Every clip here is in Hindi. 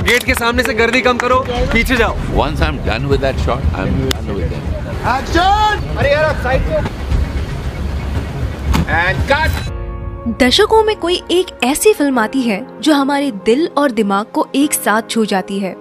गेट के सामने से गर्दी कम करो, पीछे जाओ। Once I'm done with that shot, I'm done with them. Action! अरे यार साइड को। And cut! दशकों में कोई एक ऐसी फिल्म आती है जो हमारे दिल और दिमाग को एक साथ छू जाती है।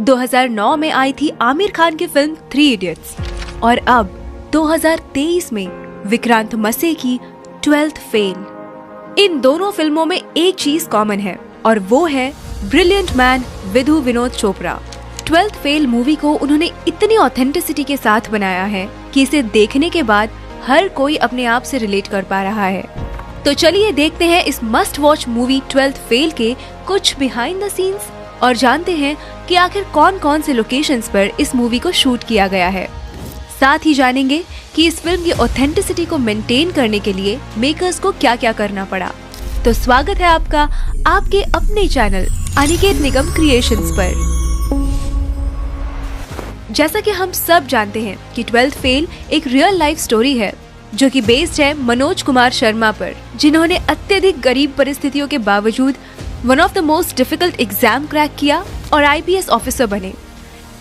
2009 में आई थी आमिर खान की फिल्म 3 इडियट्स और अब 2023 में विक्रांत मसे की 12th फेल। इन दोनों फिल्मों में एक चीज कॉमन है और वो है brilliant man Vidhu Vinod Chopra. 12th fail movie को उन्होंने इतनी ऑथेंटिसिटी के साथ बनाया है कि इसे देखने के बाद हर कोई अपने आप से रिलेट कर पा रहा है। तो चलिए देखते हैं इस must watch movie 12th fail के कुछ बिहाइंड द सीन्स और जानते हैं कि आखिर कौन कौन से लोकेशंस पर इस मूवी को शूट किया गया है। साथ ही जानेंगे कि इस फिल्म की ऑथेंटिसिटी को मेंटेन करने के लिए मेकर्स को क्या क्या करना पड़ा। तो स्वागत है आपका आपके अपने चैनल अनिकेत निगम क्रिएशंस पर। जैसा कि हम सब जानते हैं कि 12th फेल एक रियल लाइफ स्टोरी है जो कि बेस्ड है मनोज कुमार शर्मा पर, जिन्होंने अत्यधिक गरीब परिस्थितियों के बावजूद one of the most difficult exam crack किया और IPS ऑफिसर बने।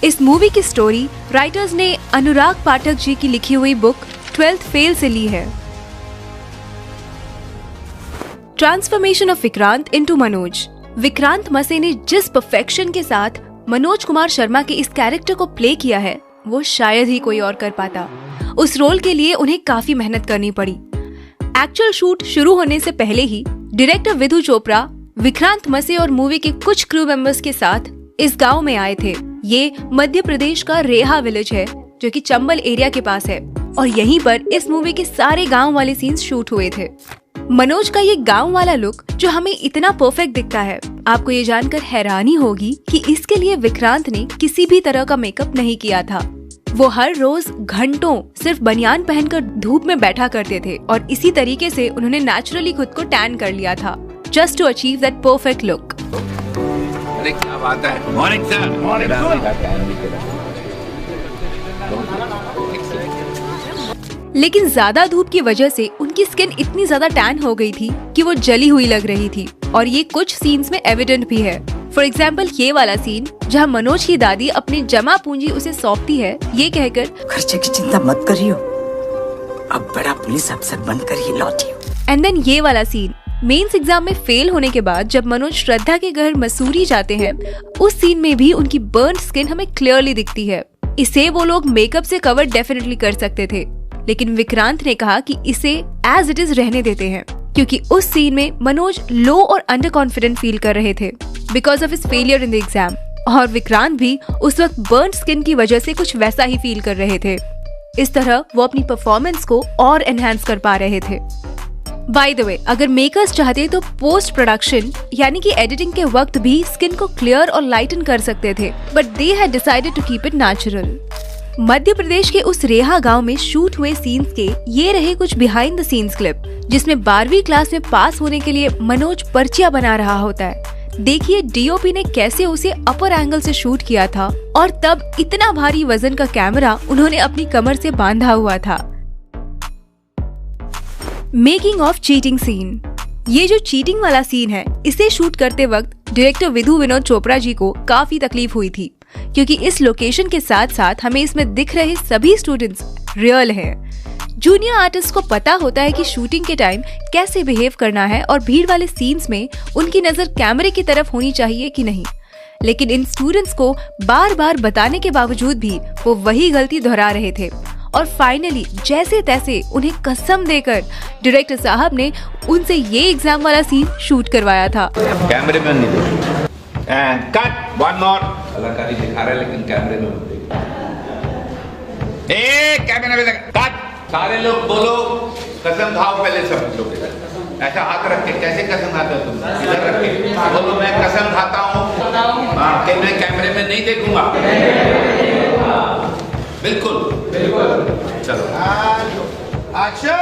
इस मूवी की स्टोरी राइटर्स ने अनुराग पाठक जी की लिखी हुई बुक 12th फेल से ली है। Transformation of Vikrant into Manoj. Vikrant मसे ने जिस परफेक्शन के साथ मनोज कुमार शर्मा के इस कैरेक्टर को प्ले किया है वो शायद ही कोई और कर पाता। उस रोल के लिए उन्हें काफी मेहनत करनी पड़ी। एक्चुअल शूट शुरू होने से पहले ही डायरेक्टर विधु चोपड़ा विक्रांत मसे और मूवी के कुछ क्रू मेंबर्स के साथ इस गांव में आए थे। ये मध्य प्रदेश का रेहा विलेज है जो कि चंबल एरिया के पास है और यहीं पर इस मूवी के सारे गांव वाले सीन्स शूट हुए थे। मनोज का ये गांव वाला लुक जो हमें इतना परफेक्ट दिखता है, आपको ये जानकर हैरानी होगी कि इसके लिए विक्रांत ने किसी भी तरह का मेकअप नहीं किया था। वो हर रोज घंटों सिर्फ बनियान पहनकर धूप में बैठा करते थे और इसी तरीके से उन्होंने नेचुरली खुद को टैन कर लिया था just to achieve that perfect look. अरे क्या बात है? Morning sir. लेकिन ज्यादा धूप की वजह से उनकी स्किन इतनी ज्यादा टैन हो गई थी कि वो जली हुई लग रही थी और ये कुछ सीन्स में एविडेंट भी है। फॉर एग्जाम्पल ये वाला सीन जहाँ मनोज की दादी अपनी जमा पूंजी उसे सौंपती है ये कहकर, खर्चे की चिंता मत करियो, अब बड़ा पुलिस अफसर बनकर ही लौटियो। एंड देन ये वाला सीन मेंस एग्जाम में फेल होने के बाद जब मनोज श्रद्धा के घर मसूरी जाते हैं, उस सीन में भी उनकी बर्न स्किन हमें क्लियरली दिखती है। इसे वो लोग मेकअप से कवर डेफिनेटली कर सकते थे, लेकिन विक्रांत ने कहा कि इसे एज इट इज रहने देते हैं क्योंकि उस सीन में मनोज लो और अंडर कॉन्फिडेंट फील कर रहे थे because of his failure in the exam और विक्रांत भी उस वक्त बर्न स्किन की वजह से कुछ वैसा ही फील कर रहे थे। इस तरह वो अपनी परफॉर्मेंस को और एनहांस कर पा रहे थे। बाय द वे, अगर मेकर्स चाहते तो पोस्ट प्रोडक्शन यानी कि एडिटिंग के वक्त भी स्किन को क्लियर और लाइटन कर सकते थे, but they had decided to keep it natural. Madhya Pradesh के उस रेहा गांव में शूट हुए सीन्स के ये रहे कुछ बिहाइंड द सीन्स क्लिप जिसमें 12वीं क्लास में पास होने के लिए मनोज पर्चियां बना रहा होता है। देखिए DOP ने कैसे उसे अपर एंगल से शूट किया था और तब इतना भारी वजन का कैमरा उन्होंने अपनी कमर से बांधा हुआ था। Making of cheating scene. ये जो चीटिंग वाला सीन है इसे शूट करते वक्त डायरेक्टर विधु विनोद चोपड़ा जी को काफी तकलीफ हुई थी क्योंकि इस लोकेशन के साथ साथ हमें इसमें दिख रहे सभी स्टूडेंट्स रियल हैं। जूनियर आर्टिस्ट को पता होता है कि शूटिंग के टाइम कैसे बिहेव करना है और भीड़ वाले सीन्स में उनकी नजर कैमरे की तरफ होनी चाहिए कि नहीं, लेकिन इन स्टूडेंट्स को बार बार बताने के बावजूद भी वो वही गलती दोहरा रहे थे और फाइनली जैसे तैसे उन्हें कसम देकर डायरेक्टर साहब ने उनसे ये एग्जाम वाला सीन शूट करवाया था। कैमरे में नहीं देखो। And cut, one more. कलाकारी दिखा रहा है लेकिन कैमरे में मत देखो। कैमरे में कट। सारे लोग बोलो कसम खाओ पहले सब लोग। ऐसा हाथ रख के कैसे कसम खाते हो तुम? इधर रख के बोलो मैं कसम खाता हूँ। हाँ, कि मैं कैमरे में नहीं देखूंगा। बिल्कुल बिल्कुल। चलो action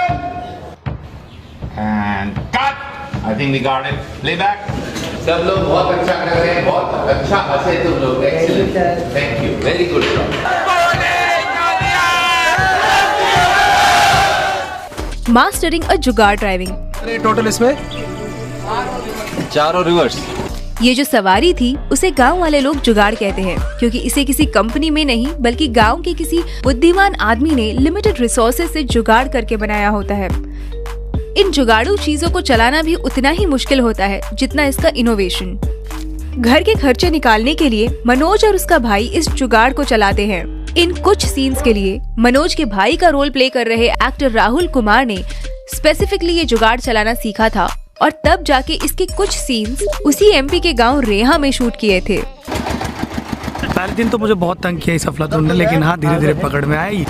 and cut. I think we got it. Playback. सब लोग बहुत अच्छा कर रहे हैं, बहुत अच्छा हंसे तुम लोग। Excellent, thank you, very good job. Mastering और जुगाड़ ड्राइविंग। टोटल इसमें 4 और रिवर्स। ये जो सवारी थी उसे गांव वाले लोग जुगाड़ कहते हैं, क्योंकि इसे किसी कंपनी में नहीं बल्कि गांव के किसी बुद्धिमान आदमी ने लिमिटेड रिसोर्सेज से जुगाड़ करके बनाया होता है। इन जुगाड़ू चीजों को चलाना भी उतना ही मुश्किल होता है जितना इसका इनोवेशन। घर के खर्चे निकालने के लिए मनोज और उसका भाई इस जुगाड़ को चलाते हैं। इन कुछ सीन्स के लिए मनोज के भाई का रोल प्ले कर रहे एक्टर राहुल कुमार ने स्पेसिफिकली ये जुगाड़ चलाना सीखा था और तब जाके इसके कुछ सीन्स उसी एमपी के गांव रेहा में शूट किए थे। पहले दिन तो मुझे बहुत तंग किया इस अफलातून ने, लेकिन हाँ धीरे धीरे पकड़ में आई।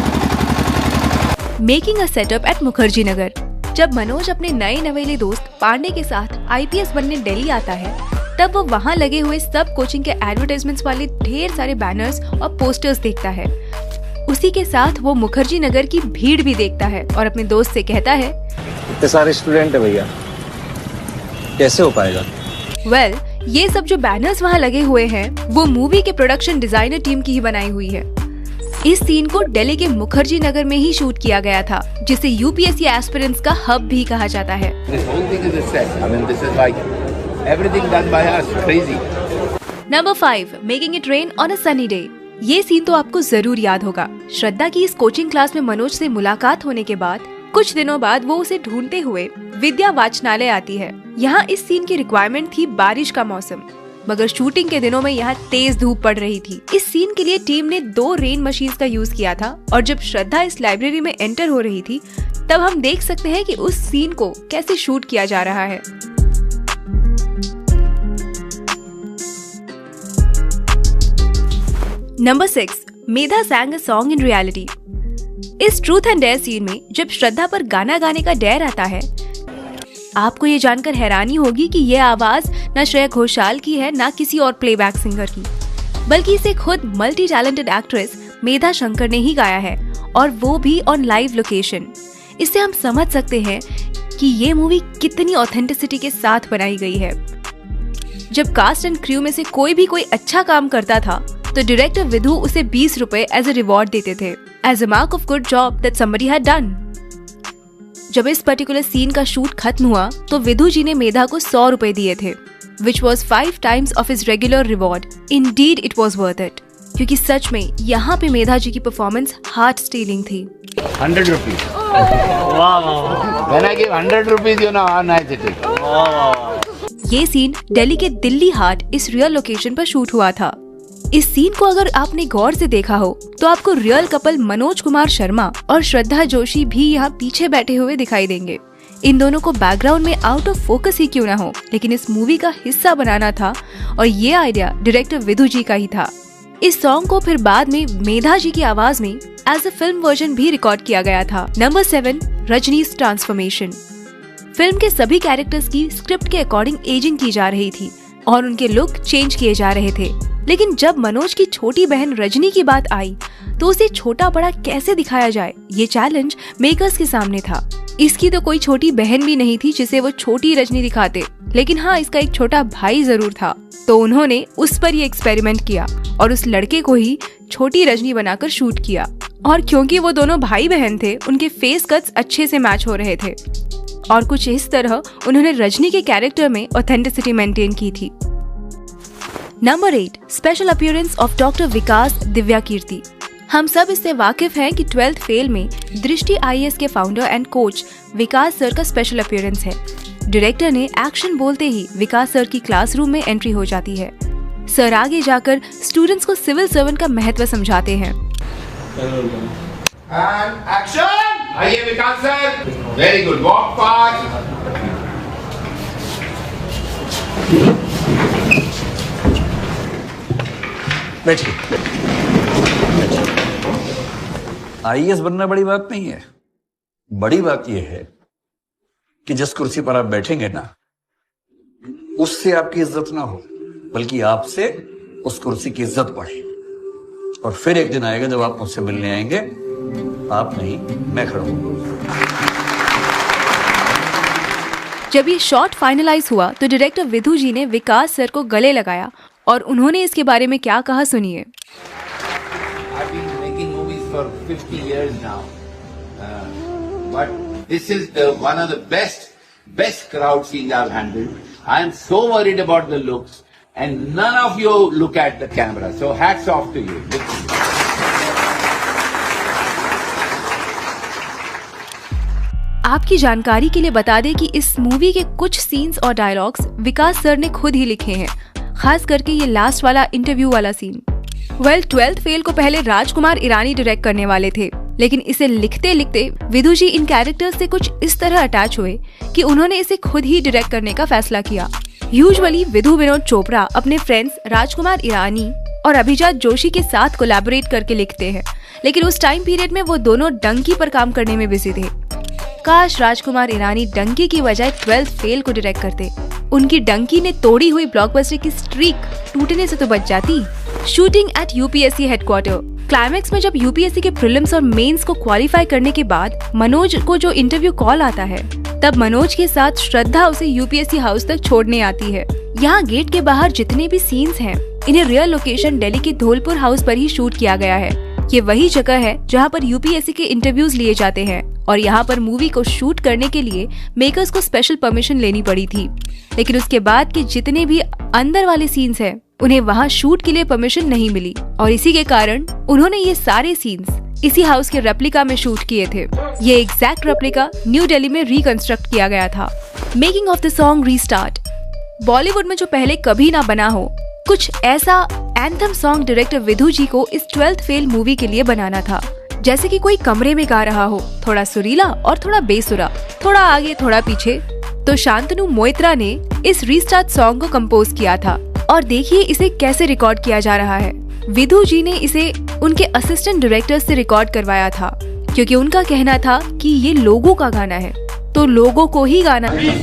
Making a setup at Mukherjee Nagar. जब मनोज अपने नए नवेले दोस्त पांडे के साथ आईपीएस बनने दिल्ली आता है, तब वो वहाँ लगे हुए सब कोचिंग के एडवर्टाइजमेंट्स वाले ढेर सारे बैनर्स और पोस्टर्स देखता है। उसी के साथ वो मुखर्जी नगर की भीड़ भी देखता है और अपने दोस्त से कहता है, इतने सारे स्टूडेंट है भैया, कैसे हो पाएगा? वेल, ये सब जो बैनर्स वहाँ लगे हुए हैं वो मूवी के प्रोडक्शन डिजाइनर टीम की ही बनाई हुई है। इस सीन को दिल्ली के मुखर्जी नगर में ही शूट किया गया था, जिसे यूपीएससी एस्पिरेंट्स का हब भी कहा जाता है। Number 5, making it rain on a sunny day. ये सीन तो आपको जरूर याद होगा। श्रद्धा की इस कोचिंग क्लास में मनोज से मुलाकात होने के बाद कुछ दिनों बाद वो उसे ढूंढते हुए विद्या वाचनालय आती है। यहाँ इस सीन की रिक्वायरमेंट थी बारिश का मौसम, मगर शूटिंग के दिनों में यहाँ तेज धूप पड़ रही थी। इस सीन के लिए टीम ने 2 रेन मशीन्स का यूज किया था और जब श्रद्धा इस लाइब्रेरी में एंटर हो रही थी तब हम देख सकते हैं कि उस सीन को कैसे शूट किया जा रहा है। Number 6, Medha sang a song in reality। इस ट्रूथ एंड डेयर सीन में जब श्रद्धा पर गाना गाने का डेयर आता है, आपको ये जानकर हैरानी होगी कि ये आवाज न श्रेया घोषाल की है न किसी और प्लेबैक सिंगर की, बल्कि इसे खुद मल्टी टैलेंटेड एक्ट्रेस मेधा शंकर ने ही गाया है, और वो भी ऑन लाइव लोकेशन। इससे हम समझ सकते हैं कि ये मूवी कितनी ऑथेंटिसिटी के साथ बनाई गई है। जब कास्ट एंड क्रू में से कोई अच्छा काम करता था तो डायरेक्टर विधु उसे 20 रुपए एज अ रिवॉर्ड देते थे, as a mark of good job that somebody had done. जब इस पर्टिकुलर सीन का शूट खत्म हुआ तो विधु जी ने मेधा को 100 रुपए दिए थे, which was 5 times of his regular reward. Indeed, it was worth it. क्योंकि सच में यहाँ पे मेधा जी की परफॉर्मेंस हार्ट स्टीलिंग थी। 100 rupees. When I give 100 rupees, you know how nice it is. ये सीन दिल्ली के दिल्ली हाट इस रियल लोकेशन पर शूट हुआ था। इस सीन को अगर आपने गौर से देखा हो तो आपको रियल कपल मनोज कुमार शर्मा और श्रद्धा जोशी भी यहाँ पीछे बैठे हुए दिखाई देंगे। इन दोनों को बैकग्राउंड में आउट ऑफ फोकस ही क्यों ना हो, लेकिन इस मूवी का हिस्सा बनाना था और ये आइडिया डायरेक्टर विधु जी का ही था। इस सॉन्ग को फिर बाद में मेधा जी की आवाज में एज अ फिल्म वर्जन भी रिकॉर्ड किया गया था। Number 7, रजनी's transformation. फिल्म के सभी कैरेक्टर्स की स्क्रिप्ट के अकॉर्डिंग एजिंग की जा रही थी और उनके लुक चेंज किए जा रहे थे, लेकिन जब मनोज की छोटी बहन रजनी की बात आई तो उसे छोटा बड़ा कैसे दिखाया जाए, ये चैलेंज मेकर्स के सामने था। इसकी तो कोई छोटी बहन भी नहीं थी जिसे वो छोटी रजनी दिखाते, लेकिन हाँ इसका एक छोटा भाई जरूर था, तो उन्होंने उस पर ये एक्सपेरिमेंट किया और उस लड़के को ही छोटी रजनी बनाकर शूट किया। और क्योंकि वो दोनों भाई बहन थे, उनके फेस कट्स अच्छे से मैच हो रहे थे और कुछ इस तरह उन्होंने रजनी के कैरेक्टर में ऑथेंटिसिटी मेंटेन की थी। Number 8, special appearance of doctor Vikas Divya Kirti. हम सब इससे वाकिफ हैं कि 12th फेल में दृष्टि आईएएस के founder and coach Vikas sir का स्पेशल अपीयरेंस है। डायरेक्टर ने एक्शन बोलते ही विकास सर की क्लासरूम में एंट्री हो जाती है। सर आगे जाकर स्टूडेंट्स को सिविल सर्वेंट का महत्व समझाते हैं। And action! आइए Vikas sir, very good, walk fast. बैठिए। आईएएस बनना बड़ी बात नहीं है, बड़ी बात यह है कि जिस कुर्सी पर आप बैठेंगे ना, उससे आपकी इज्जत ना हो, बल्कि आपसे उस कुर्सी की इज्जत बढ़े। और फिर एक दिन आएगा जब आप मुझसे मिलने आएंगे, आप नहीं मैं खड़ा हूंगा। जब ये शॉट फाइनलाइज हुआ तो डायरेक्टर विधु जी ने विकास सर को गले लगाया और उन्होंने इसके बारे में क्या कहा, सुनिए। I've been making movies for 50 years now, but this is one of the best crowd scenes I've handled. I am so worried about the looks. and none of you look at the camera. So hats off to you. आपकी जानकारी के लिए बता दें कि इस मूवी के कुछ सीन्स और डायलॉग्स विकास सर ने खुद ही लिखे हैं, खास करके ये लास्ट वाला इंटरव्यू वाला सीन। 12th फेल को पहले राजकुमार ईरानी डायरेक्ट करने वाले थे, लेकिन इसे लिखते लिखते विधु जी इन कैरेक्टर्स से कुछ इस तरह अटैच हुए कि उन्होंने इसे खुद ही डायरेक्ट करने का फैसला किया। यूजुअली विधु विनोद चोपड़ा अपने फ्रेंड्स राजकुमार ईरानी और अभिजात जोशी के साथ कोलैबोरेट करके लिखते हैं, लेकिन उस टाइम पीरियड में वो दोनों डंकी पर काम करने में बिजी थे। काश राजकुमार ईरानी डंकी की बजाय 12th फेल को डायरेक्ट करते। उनकी डंकी ने तोड़ी हुई ब्लॉकबस्टर की स्ट्रीक टूटने से तो बच जाती। Shooting at UPSC headquarter. Climax में जब यूपीएससी के प्रीलिम्स और मेंस को क्वालिफाई करने के बाद मनोज को जो इंटरव्यू कॉल आता है, तब मनोज के साथ श्रद्धा उसे यूपीएससी हाउस तक छोड़ने आती है। यहाँ गेट के बाहर जितने भी सीन्स हैं, इन्हें रियल लोकेशन दिल्ली के धौलपुर हाउस पर ही शूट किया गया है। ये वही जगह है जहाँ पर यूपीएससी के इंटरव्यूज लिए जाते हैं और यहाँ पर मूवी को शूट करने के लिए मेकर्स को स्पेशल परमिशन लेनी पड़ी थी। लेकिन उसके बाद के जितने भी अंदर वाले सीन्स हैं, उन्हें वहाँ शूट के लिए परमिशन नहीं मिली और इसी के कारण उन्होंने ये सारे सीन्स इसी हाउस के रेप्लिका में शूट किए थे। ये एग्जैक्ट रेप्लिका न्यू दिल्ली में रिकंस्ट्रक्ट किया गया था। Making of the song restart. Bollywood में जो पहले कभी ना बना हो, कुछ ऐसा एंथम सॉन्ग डायरेक्टर विधु जी को इस 12th फेल मूवी के लिए बनाना था। जैसे कि कोई कमरे में गा रहा हो, थोड़ा सुरीला और थोड़ा बेसुरा, थोड़ा आगे थोड़ा पीछे। तो शांतनु मोइत्रा ने इस रीस्टार्ट सॉन्ग को कंपोज किया था और देखिए इसे कैसे रिकॉर्ड किया जा रहा है। विधु जी ने इसे उनके असिस्टेंट डायरेक्टर से रिकॉर्ड करवाया था, क्योंकि उनका कहना था कि ये लोगों का गाना है, तो लोगों को ही गाना है।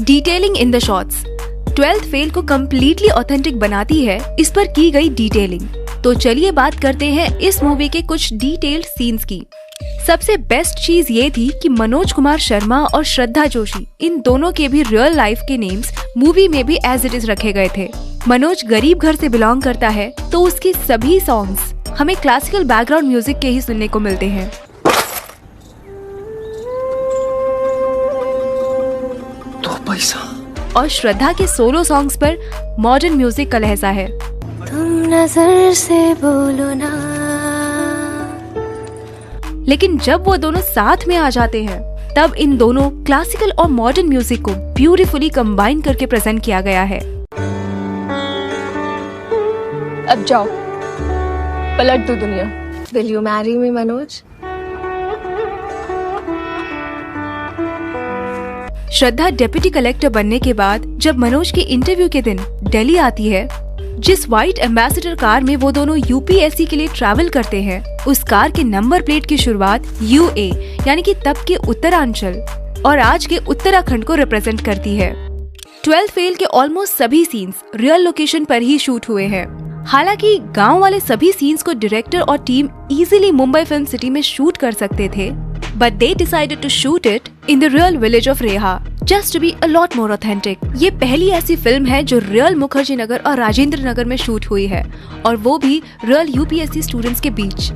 Detailing in the shots. 12th fail को कम्प्लीटली ऑथेंटिक बनाती है इस पर की गई डिटेलिंग। तो चलिए बात करते हैं इस मूवी के कुछ डिटेल्ड सीन्स की। सबसे बेस्ट चीज ये थी कि मनोज कुमार शर्मा और श्रद्धा जोशी, इन दोनों के भी रियल लाइफ के नेम्स मूवी में भी एज इट इज रखे गए थे। मनोज गरीब घर से बिलोंग करता है, तो उसके सभी सॉन्ग्स हमें क्लासिकल बैकग्राउंड म्यूजिक के ही सुनने को मिलते हैं। तो पैसा। और श्रद्धा के सोलो सॉन्ग्स पर मॉडर्न म्यूजिक का लहजा है। तुम नजर से बोलो ना। लेकिन जब वो दोनों साथ में आ जाते हैं, तब इन दोनों क्लासिकल और मॉडर्न म्यूजिक को ब्यूटीफुली कंबाइन करके प्रेजेंट किया गया है। अब जाओ, पलट दो दुनिया। Will you marry me, Manoj? Shraddha deputy collector बनने के बाद जब मनोज के इंटरव्यू के दिन दिल्ली आती है, जिस व्हाइट एम्बेसडर कार में वो दोनों यूपीएससी के लिए ट्रैवल करते हैं, उस कार के नंबर प्लेट की शुरुआत यूए यानी कि तब के उत्तरांचल और आज के उत्तराखंड को रिप्रेजेंट करती है। 12th फेल के ऑलमोस्ट सभी सीन्स रियल लोकेशन पर ही शूट हुए हैं। हालांकि गांव वाले सभी सीन्स को डायरेक्टर और team easily Mumbai film city में शूट कर सकते थे, but they decided to shoot it in the real village of Reha, just to be a lot more authentic. ये पहली ऐसी फिल्म है जो रियल मुखर्जी नगर और राजेंद्र नगर में शूट हुई है, और वो भी रियल यूपीएससी स्टूडेंट्स के बीच।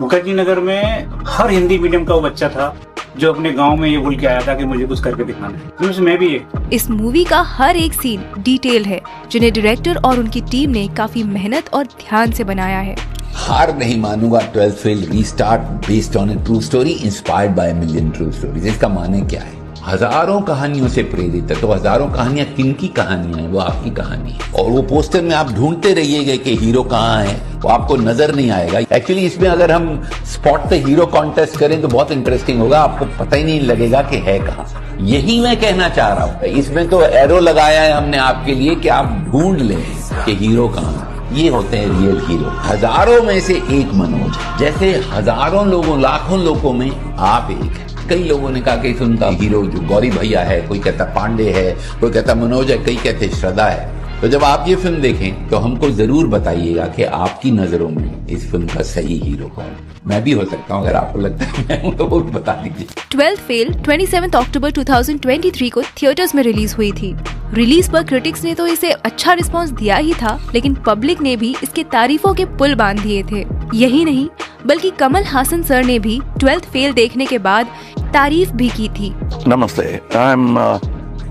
मुखर्जी नगर में हर हिंदी मीडियम का वो बच्चा था जो अपने गांव में ये बोल के आया था कि मुझे कुछ करके दिखाना है, उसमें भी एक। इस मूवी का हर एक सीन डिटेल है, जिन्हें डायरेक्टर और उनकी टीम ने काफी मेहनत और ध्यान से बनाया है। हार नहीं मानूंगा 12th fail restart based on A true story inspired by million true stories. इसका माने क्या है? हजारों कहानियों से प्रेरित है, तो हजारों कहानियां किनकी कहानियां हैं? वो आपकी कहानी है। और वो पोस्टर में आप ढूंढते रहिएगा कि हीरो कहाँ है, वो आपको नजर नहीं आएगा। एक्चुअली इसमें अगर हम स्पॉट पे हीरो कॉन्टेस्ट करें तो बहुत इंटरेस्टिंग होगा, आपको पता ही नहीं लगेगा कि है कहाँ। यही मैं कहना चाह रहा हूँ। इसमें तो एरो लगाया है हमने आपके लिए कि आप ढूंढ लें कि हीरो कहाँ है। ये होते हैं रियल हीरो। हजारों में से एक मनोज, जैसे हजारों लोगों लाखों लोगों में आप एक है। कई लोगों ने कहा कि उनका हीरो जो गौरी भैया है, कोई कहता पांडे है, कोई कहता मनोज है, कई कहते श्रद्धा है। तो जब आप ये फिल्म देखें तो हमको जरूर बताइएगा कि आपकी नजरों में इस फिल्म का सही हीरो कौन। मैं भी हो सकता हूँ, अगर आपको लगता है मैं हूँ तो वो भी बता दीजिए। 12th फेल 27 अक्टूबर 2023 को थिएटर्स में रिलीज हुई थी। रिलीज पर क्रिटिक्स ने तो इसे अच्छा रिस्पांस दिया ही था, लेकिन पब्लिक ने भी इसके तारीफों के पुल बांध दिए थे। यही नहीं, बल्कि कमल हासन सर ने भी 12th फेल देखने के बाद तारीफ भी की थी। नमस्ते, I am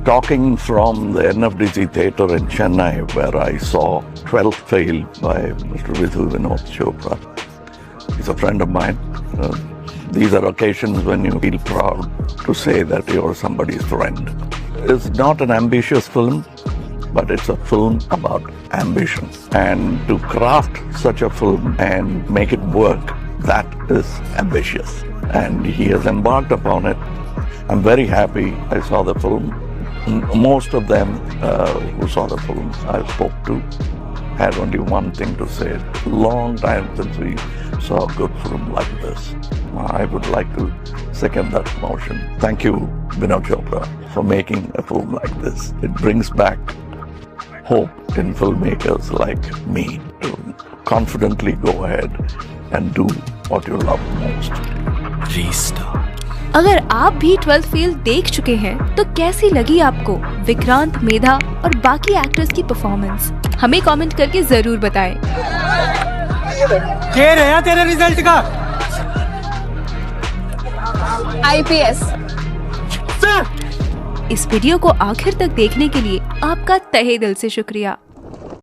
talking from the NFDC theatre in Chennai, where I saw 12th Fail by Mr. Vidhu Vinod Chopra. He's a friend of mine. These are occasions when you feel proud to say that you're somebody's friend. It's not an ambitious film, but it's a film about ambition. And to craft such a film and make it work, that is ambitious. And he has embarked upon it. I'm very happy I saw the film. Most of them who saw the film I spoke to had only one thing to say. Long time since we saw a good film like this. I would like to second that motion. Thank you, Vinod Chopra, for making a film like this. It brings back hope in filmmakers like me to confidently go ahead and do what you love most. Restart. अगर आप भी 12th फेल देख चुके हैं तो कैसी लगी आपको विक्रांत, मेधा और बाकी एक्टर्स की परफॉर्मेंस? हमें कमेंट करके जरूर बताएं। क्या रहा तेरे रिजल्ट का? IPS। इस वीडियो को आखिर तक देखने के लिए आपका तहे दिल से शुक्रिया।